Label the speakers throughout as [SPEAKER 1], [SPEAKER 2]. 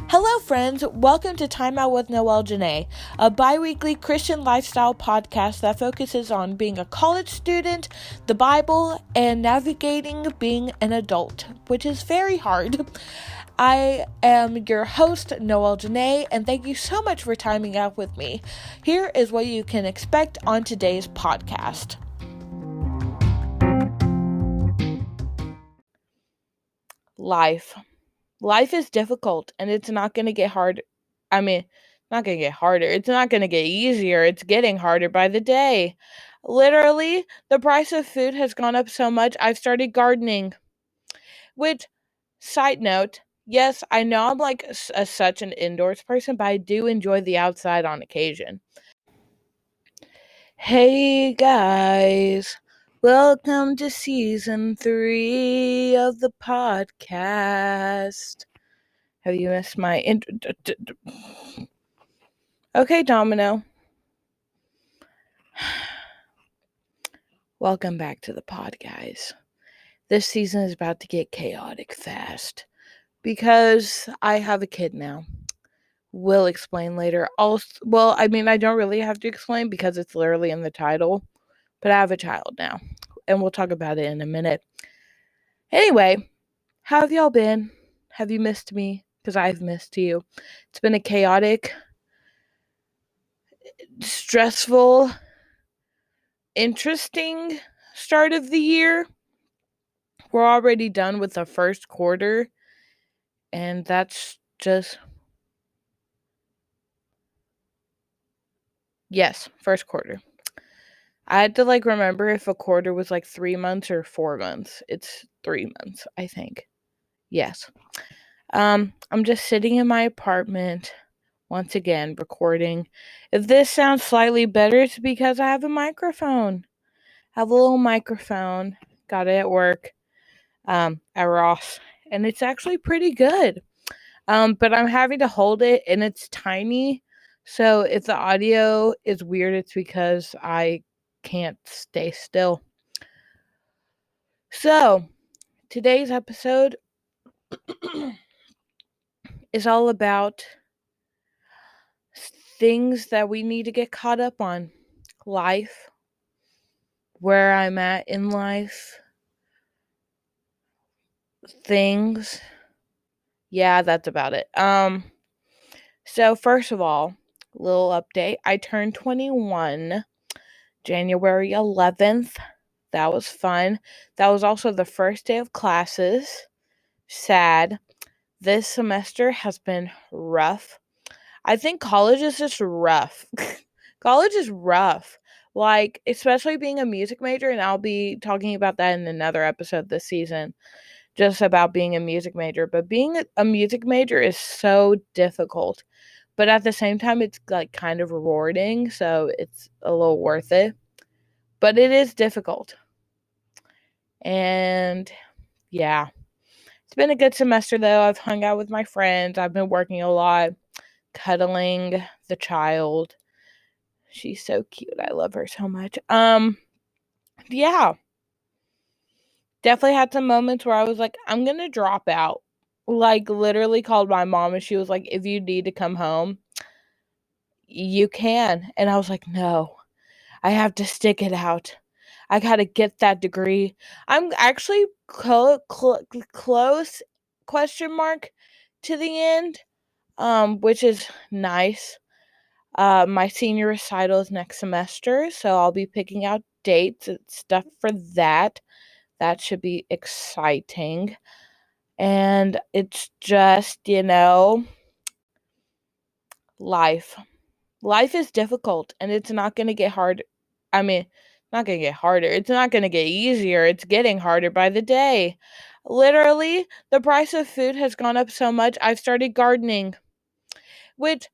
[SPEAKER 1] Hello, friends. Welcome to Time Out with Noelle Janae, a bi-weekly Christian lifestyle podcast that focuses on being a college student, the Bible, and navigating being an adult, which is very hard. I am your host, Noelle Janae, and thank you so much for timing out with me. Here is what you can expect on today's podcast. Life is difficult, and it's not going to get hard. Not going to get harder. It's not going to get easier. It's getting harder by the day. Literally, the price of food has gone up so much, I've started gardening. Which, side note, yes, I know I'm like such an indoors person, but I do enjoy the outside on occasion. Hey guys, welcome to season 3 of the podcast. Have you missed my Okay, Domino. Welcome back to the pod, guys. This season is about to get chaotic fast because I have a kid now. We'll explain later. I don't really have to explain because it's literally in the title, but I have a child now, and we'll talk about it in a minute. Anyway, how have y'all been? Have you missed me? Because I've missed you. It's been a chaotic, stressful, interesting start of the year. We're already done with the first quarter, and that's just... Yes, first quarter. I had to remember if a quarter was 3 months or 4 months. It's 3 months, I think. Yes. I'm just sitting in my apartment once again recording. If this sounds slightly better, it's because I have a microphone. I have a little microphone. Got it at work. At Ross. And it's actually pretty good. But I'm having to hold it and it's tiny. So if the audio is weird, it's because I can't stay still. So today's episode is all about things that we need to get caught up on. Life, where I'm at in life, things. Yeah, that's about it. So first of all, little update. I turned 21 January 11th. That was fun. That was also the first day of classes. Sad. This semester has been rough. I think college is just rough. College is rough. Especially being a music major, and I'll be talking about that in another episode this season, just about being a music major. But being a music major is so difficult. But at the same time, it's kind of rewarding, so it's a little worth it. But it is difficult. And yeah. It's been a good semester, though. I've hung out with my friends. I've been working a lot, cuddling the child. She's so cute. I love her so much. Yeah. Definitely had some moments where I was like, I'm going to drop out. Literally called my mom and she was like, if you need to come home, you can. And I was like, no, I have to stick it out. I got to get that degree. I'm actually close, question mark, to the end, which is nice. My senior recital is next semester, so I'll be picking out dates and stuff for that. That should be exciting. And it's just, life. Life is difficult, and it's not going to get hard. Not going to get harder. It's not going to get easier. It's getting harder by the day. Literally, the price of food has gone up so much, I've started gardening. Which,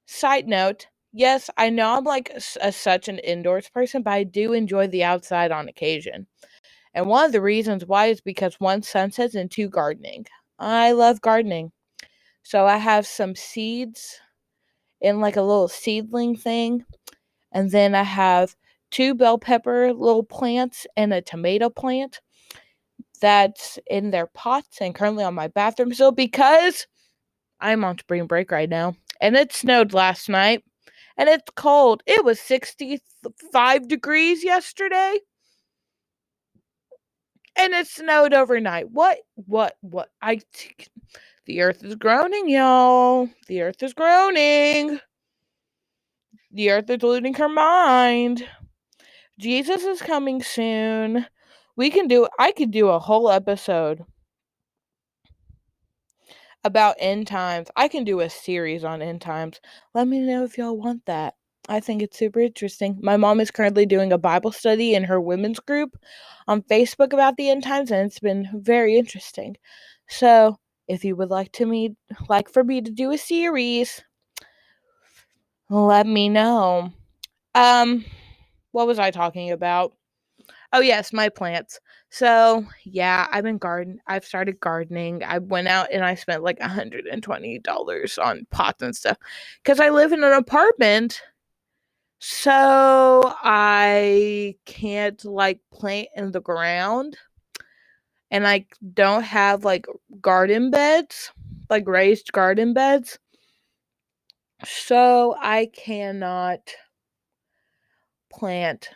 [SPEAKER 1] side note, yes, I know I'm such an indoors person, but I do enjoy the outside on occasion. And one of the reasons why is because 1, sunsets, and 2, gardening. I love gardening. So I have some seeds in a little seedling thing. And then I have 2 bell pepper little plants and a tomato plant that's in their pots and currently on my bathroom sill because I'm on spring break right now, and it snowed last night, and it's cold. It was 65 degrees yesterday, and it snowed overnight. What? The earth is groaning, y'all. The earth is groaning. The earth is losing her mind. Jesus is coming soon. I could do a whole episode about end times. I can do a series on end times. Let me know if y'all want that. I think it's super interesting. My mom is currently doing a Bible study in her women's group on Facebook about the end times, and it's been very interesting. So, if you would like for me to do a series, let me know. What was I talking about? Oh yes, my plants. So yeah, I've started gardening. I went out and I spent like $120 on pots and stuff because I live in an apartment. So I can't like plant in the ground, and I don't have like garden beds, like raised garden beds. So I cannot plant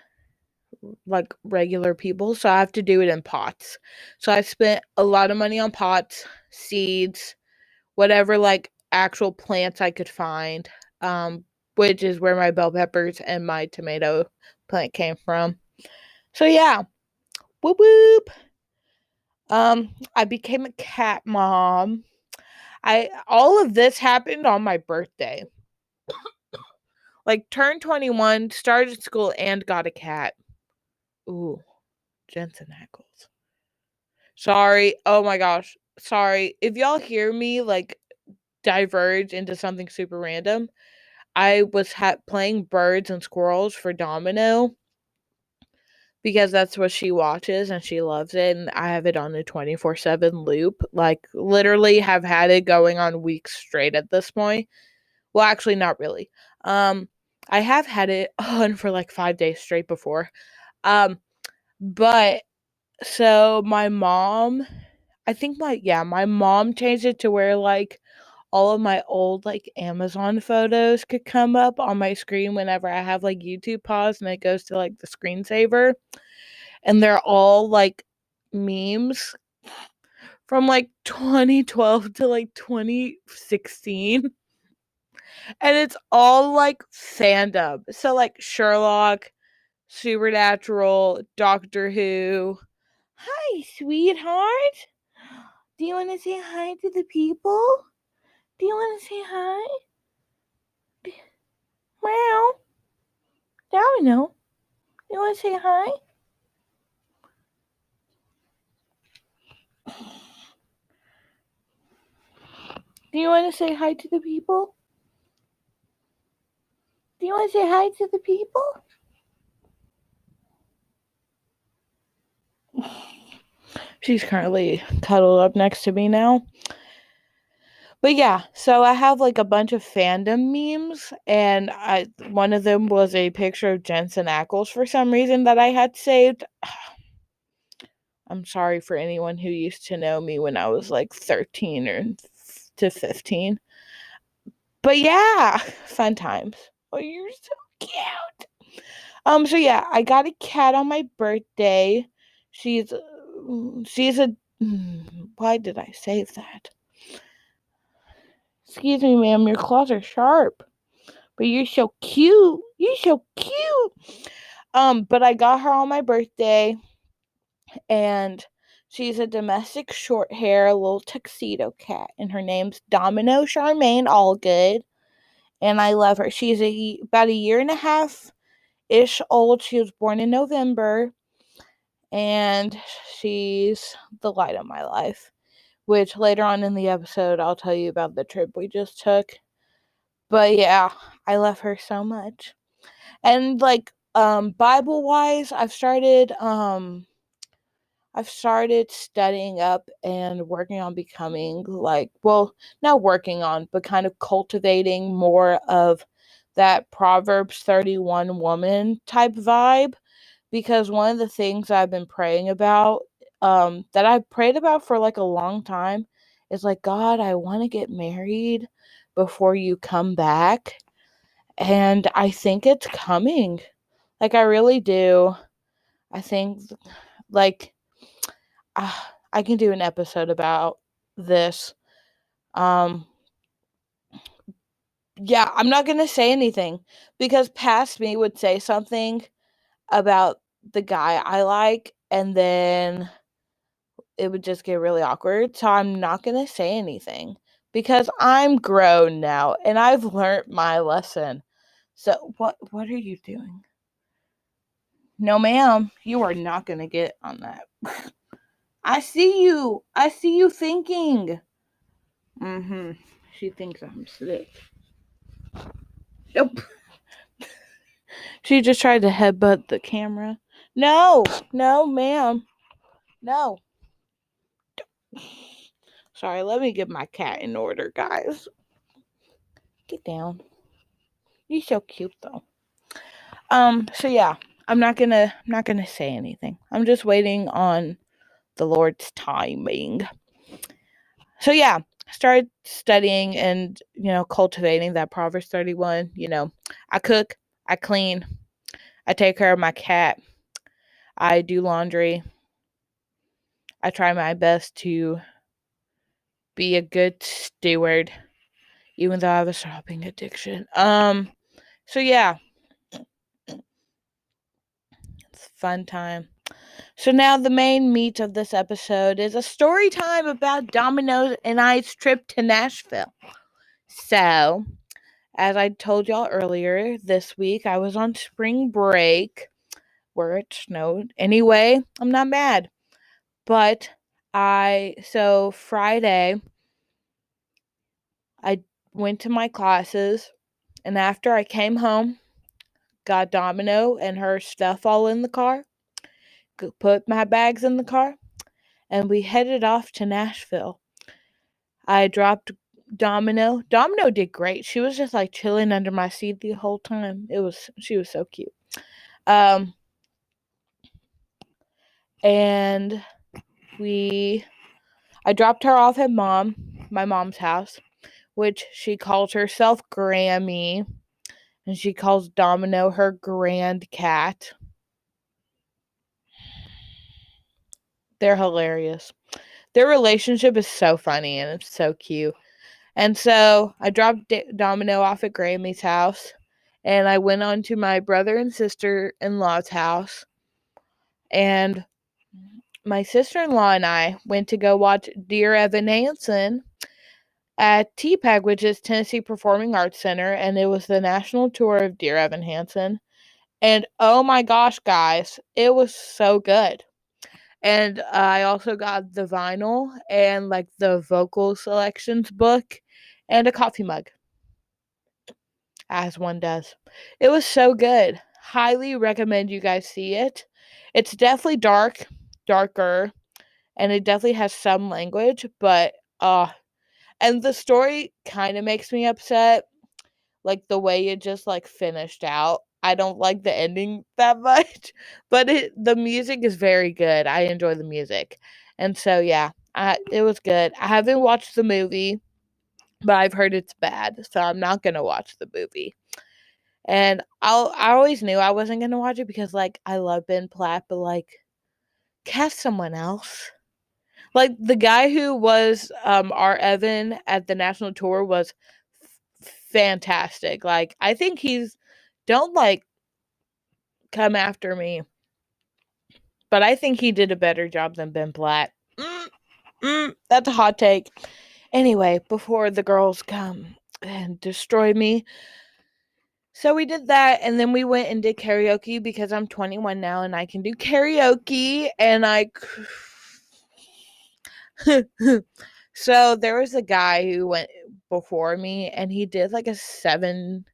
[SPEAKER 1] like regular people, so I have to do it in pots. So I spent a lot of money on pots, seeds, whatever like actual plants I could find, which is where my bell peppers and my tomato plant came from. So yeah, whoop whoop. I became a cat mom. I All of this happened on my birthday. Like turned 21, started school, and got a cat. Ooh, Jensen Ackles. Sorry. Oh my gosh. Sorry. If y'all hear me like diverge into something super random, I was playing birds and squirrels for Domino because that's what she watches and she loves it, and I have it on a 24/7 loop. Like literally have had it going on weeks straight at this point. Well, actually not really. I have had it on for like 5 days straight before. But so my mom my mom changed it to where like all of my old like Amazon photos could come up on my screen whenever I have like YouTube paused and it goes to like the screensaver, and they're all like memes from like 2012 to like 2016, and it's all like fandom. So like Sherlock, Supernatural, Doctor Who. Hi, sweetheart. Do you want to say hi to the people? Do you want to say hi? Meow. Now we know. You want to say hi? Do you want to say hi to the people? Do you want to say hi to the people? She's currently cuddled up next to me now. But yeah, so I have like a bunch of fandom memes, and one of them was a picture of Jensen Ackles for some reason that I had saved. I'm sorry for anyone who used to know me when I was like 13 or to 15. But yeah, fun times. Oh, you're so cute. So yeah, I got a cat on my birthday. She's a why did I save that? Excuse me, ma'am, your claws are sharp. But you're so cute. You're so cute. But I got her on my birthday, and she's a domestic short hair little tuxedo cat, and her name's Domino Charmaine Allgood, and I love her. She's about a year and a half ish old. She was born in November, and she's the light of my life. Which later on in the episode, I'll tell you about the trip we just took. But yeah, I love her so much. And like Bible wise, I've started studying up and working on becoming like, well, not working on, but kind of cultivating more of that Proverbs 31 woman type vibe, because one of the things I've been praying about, that I've prayed about for like a long time, is like, God, I want to get married before you come back. And I think it's coming. Like, I really do. I think, like, I can do an episode about this. Yeah, I'm not going to say anything because past me would say something about the guy I like, and then it would just get really awkward. So I'm not going to say anything because I'm grown now and I've learned my lesson. So what are you doing? No, ma'am, you are not going to get on that. I see you. I see you thinking. She thinks I'm sick. Nope. She just tried to headbutt the camera. No, ma'am. No. Sorry, let me get my cat in order, guys. Get down. You're so cute though. So yeah, I'm not gonna say anything. I'm just waiting on the Lord's timing. So yeah, started studying and cultivating that Proverbs 31. I cook, I clean, I take care of my cat, I do laundry. I try my best to be a good steward, even though I have a shopping addiction. So yeah, it's a fun time. So now the main meat of this episode is a story time about Domino's and I's trip to Nashville. So, as I told y'all earlier, this week I was on spring break where it snowed. Anyway, I'm not mad. But Friday, I went to my classes, and after I came home, got Domino and her stuff all in the car, put my bags in the car, and we headed off to Nashville. I dropped Domino. Domino did great. She was just like chilling under my seat the whole time. She was so cute. And I dropped her off at my mom's house, which she calls herself Grammy, and she calls Domino her grand cat. They're hilarious. Their relationship is so funny and it's so cute. And so I dropped Domino off at Grammy's house, and I went on to my brother and sister-in-law's house. And my sister-in-law and I went to go watch Dear Evan Hansen at TPAC, which is Tennessee Performing Arts Center, and it was the national tour of Dear Evan Hansen. And oh my gosh, guys, it was so good. And I also got the vinyl and like the vocal selections book and a coffee mug, as one does. It was so good. Highly recommend you guys see it. It's definitely darker, and it definitely has some language, but and the story kind of makes me upset, like the way it just like finished out. I don't like the ending that much, but the music is very good. I enjoy the music. And so yeah, it was good. I haven't watched the movie, but I've heard it's bad, so I'm not going to watch the movie. And I always knew I wasn't going to watch it because like I love Ben Platt, but like cast someone else. Like the guy who was our Evan at the national tour was fantastic. Like I think don't like come after me, but I think he did a better job than Ben Platt. That's a hot take. Anyway, before the girls come and destroy me. So we did that, and then we went and did karaoke because I'm 21 now and I can do karaoke, and so there was a guy who went before me, and he did like a 7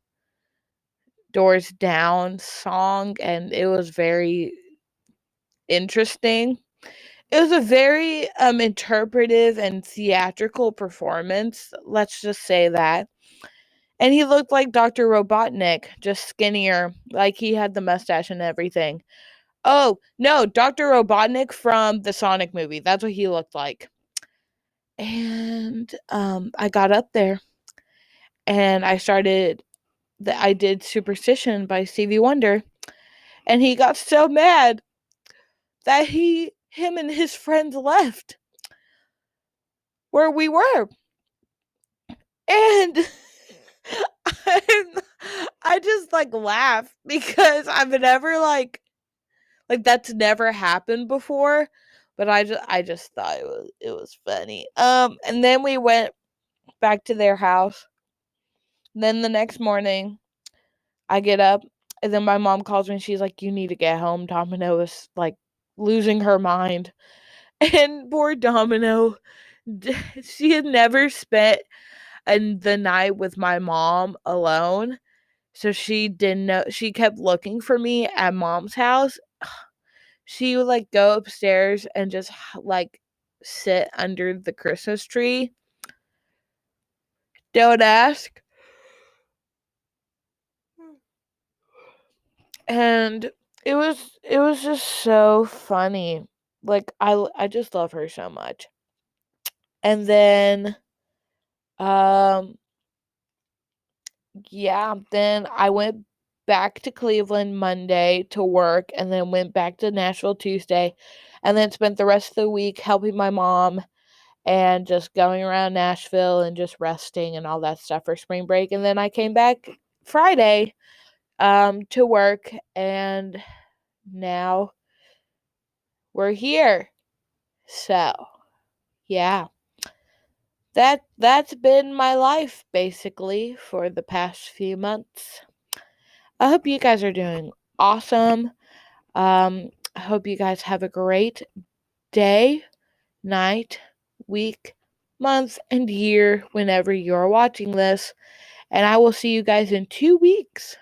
[SPEAKER 1] Doors Down song, and it was very interesting. It was a very interpretive and theatrical performance, let's just say that. And he looked like Dr. Robotnik, just skinnier, like he had the mustache and everything. Oh, no, Dr. Robotnik from the Sonic movie. That's what he looked like. And I got up there and I did Superstition by Stevie Wonder, and he got so mad that him and his friends left where we were. And I just like laugh because I've never like that's never happened before, but I just thought it was funny. And then we went back to their house. Then the next morning, I get up, and then my mom calls me and she's like, "You need to get home. Domino is like losing her mind." And poor Domino, she had never spent the night with my mom alone. So she didn't know. She kept looking for me at mom's house. She would like go upstairs and just like sit under the Christmas tree. Don't ask. And it was just so funny. Like I just love her so much. And then um yeah, then I went back to Cleveland Monday to work, and then went back to Nashville Tuesday, and then spent the rest of the week helping my mom and just going around Nashville and just resting and all that stuff for spring break. And then I came back Friday to work, and now we're here. So, yeah. That's been my life basically for the past few months. I hope you guys are doing awesome. I hope you guys have a great day, night, week, month, and year whenever you're watching this. And I will see you guys in 2 weeks.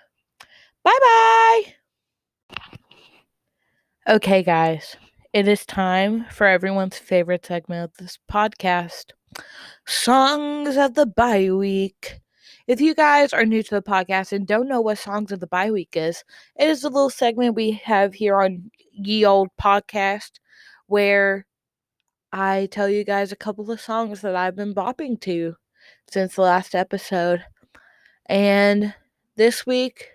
[SPEAKER 1] Bye bye. Okay, guys, it is time for everyone's favorite segment of this podcast, Songs of the BiWeek. If you guys are new to the podcast and don't know what Songs of the BiWeek is, it is a little segment we have here on Ye Old Podcast where I tell you guys a couple of songs that I've been bopping to since the last episode. And this week,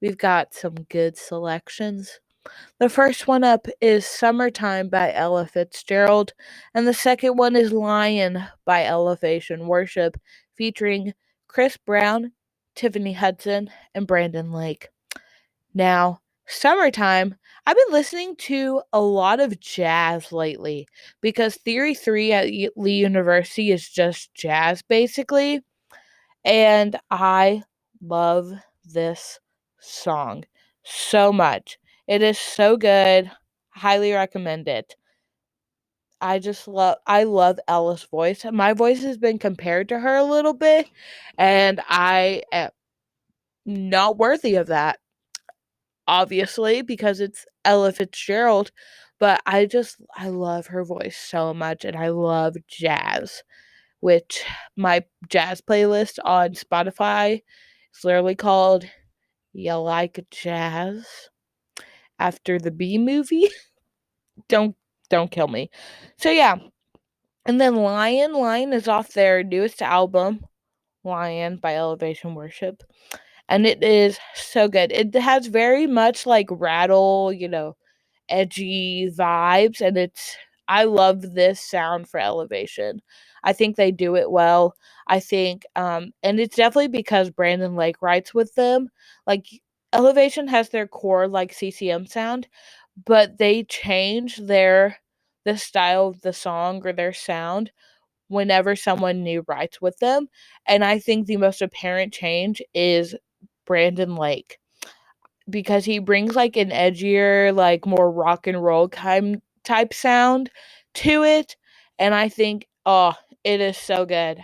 [SPEAKER 1] we've got some good selections. The first one up is Summertime by Ella Fitzgerald, and the second one is Lion by Elevation Worship, featuring Chris Brown, Tiffany Hudson, and Brandon Lake. Now, Summertime, I've been listening to a lot of jazz lately because Theory 3 at Lee University is just jazz basically, and I love this song so much. It is so good. Highly recommend it. I love Ella's voice. My voice has been compared to her a little bit, and I am not worthy of that, obviously, because it's Ella Fitzgerald, but I love her voice so much, and I love jazz, which my jazz playlist on Spotify is literally called "You Like Jazz" after the Bee Movie. don't don't kill me. So yeah, and then Lion is off their newest album, Lion by Elevation Worship, and it is so good. It has very much like Rattle, edgy vibes, and I love this sound for Elevation. I think they do it well. I think and it's definitely because Brandon Lake writes with them. Like Elevation has their core like CCM sound, but they change the style of the song or their sound whenever someone new writes with them. And I think the most apparent change is Brandon Lake, because he brings like an edgier, like more rock and roll type sound to it. And I think, oh, it is so good.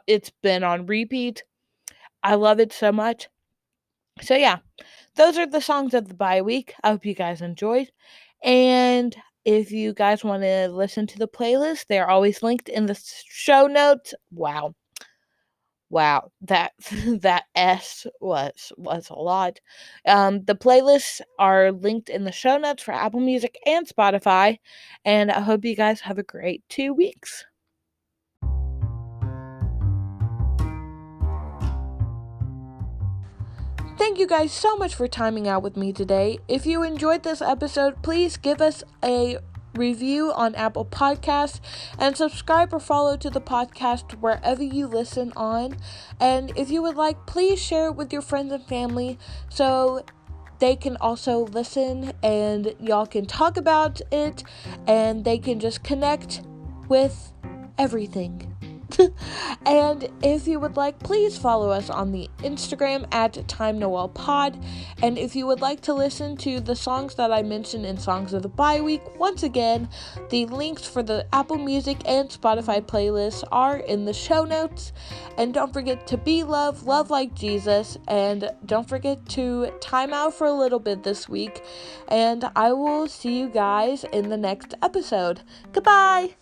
[SPEAKER 1] It's been on repeat. I love it so much. So yeah, those are the songs of the BiWeek. I hope you guys enjoyed. And if you guys want to listen to the playlist, they're always linked in the show notes. Wow, that that S was a lot. The playlists are linked in the show notes for Apple Music and Spotify, and I hope you guys have a great 2 weeks. thank you guys so much for timing out with me today. If you enjoyed this episode, please give us a review on Apple Podcasts and subscribe or follow to the podcast wherever you listen on. And if you would like, please share it with your friends and family so they can also listen and y'all can talk about it and they can just connect with everything. And if you would like, please follow us on the Instagram at TimeNoelPod. And if you would like to listen to the songs that I mentioned in Songs of the BiWeek, once again, the links for the Apple Music and Spotify playlists are in the show notes. And don't forget to be love like Jesus, and don't forget to time out for a little bit this week. And I will see you guys in the next episode. Goodbye!